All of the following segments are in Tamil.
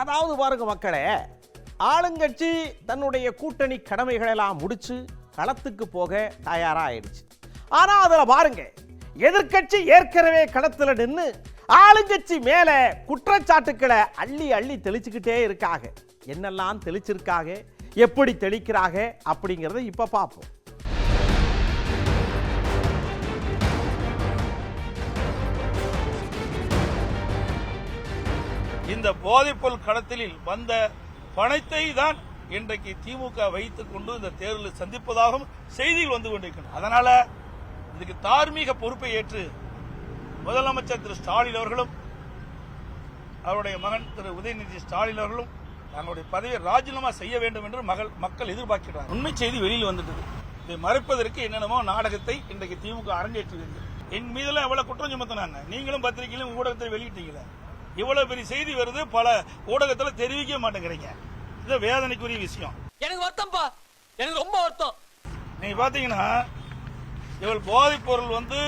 அதாவது பாருங்க மக்களே, ஆளுங்கட்சி தன்னுடைய கூட்டணி கடமைகளெல்லாம் முடிச்சு களத்துக்கு போக தயாராகிடுச்சு. ஆனா அதுல பாருங்க, எதிர்க்கட்சி ஏற்கனவே களத்துல நின்று ஆளுங்கட்சி மேல குற்றச்சாட்டுக்களை அள்ளி அள்ளி தெளிச்சுக்கிட்டே இருக்காங்க. என்னெல்லாம் தெளிச்சிருக்காங்க, எப்படி தெளிக்கிறாங்க அப்படிங்கறத இப்ப பார்ப்போம். இந்த போதைப்பொருள் கடத்தலில் வந்த பணத்தை தான் இன்றைக்கு திமுக வைத்துக் கொண்டு இந்த தேர்தலை சந்திப்பதாகவும் செய்திகள் வந்து கொண்டிருக்கின்றன. அதனால இதுக்கு தார்மீக பொறுப்பை ஏற்று முதலமைச்சர் திரு ஸ்டாலின் அவர்களும் அவருடைய மகன் திரு உதயநிதி ஸ்டாலின் அவர்களும் தங்களுடைய பதவியை ராஜினாமா செய்ய வேண்டும் என்று மக்கள் எதிர்பார்க்கிறார். உண்மை செய்தி வெளியில் வந்துட்டது. இதை மறைப்பதற்கு என்னென்னமோ நாடகத்தை இன்றைக்கு திமுக அரங்கேற்றுகிறது. என் மீதெல்லாம் எவ்வளவு குற்றம் சுமத்தினாங்க. நீங்களும் பத்திரிகையிலும் ஊடகத்தில் வெளியிட்டீங்களே, இவ்வளவு பெரிய செய்தி வருது, பல ஊடகத்தில் தெரிவிக்க மாட்டேங்கிறீங்க. இது வேதனைக்குரிய விஷயம். எனக்கு வருத்தம்பா, எனக்கு ரொம்ப வருத்தம். நீங்க பாத்தீங்கன்னா இவள் போதைப் பொருள் வந்து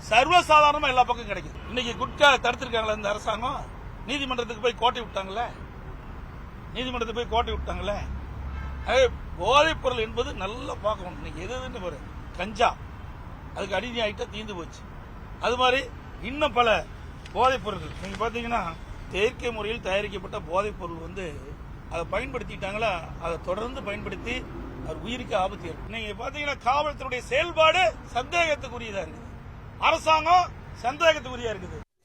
சர்வசாதாரணமா எல்லா பக்கம் கிடைக்குது. இன்னைக்கு குட்கா தடுத்திருக்காங்களா இந்த அரசாங்கம்? நீதிமன்றத்துக்கு போய் கோட்டை விட்டாங்களே, போதைப் பொருள் என்பது நல்லா பார்க்கணும். இன்னைக்கு எதுன்னு பாரு, கஞ்சா அதுக்கு அடிமை ஆகிட்டா தீர்ந்து போச்சு. அது மாதிரி இன்னும் பல போதைப் பொருட்கள் நீங்க பாத்தீங்கன்னா செயற்கை முறையில் தயாரிக்கப்பட்ட போதைப் பொருள் வந்து அதை பயன்படுத்திட்டாங்களா, அதை தொடர்ந்து பயன்படுத்தி அவர் உயிருக்கு ஆபத்து ஏற்படும். நீங்க பாத்தீங்கன்னா காவல்துறையுடைய செயல்பாடு சந்தேகத்துக்குரியதா இருக்குது, அரசாங்கம் சந்தேகத்துக்குரியா இருக்குது.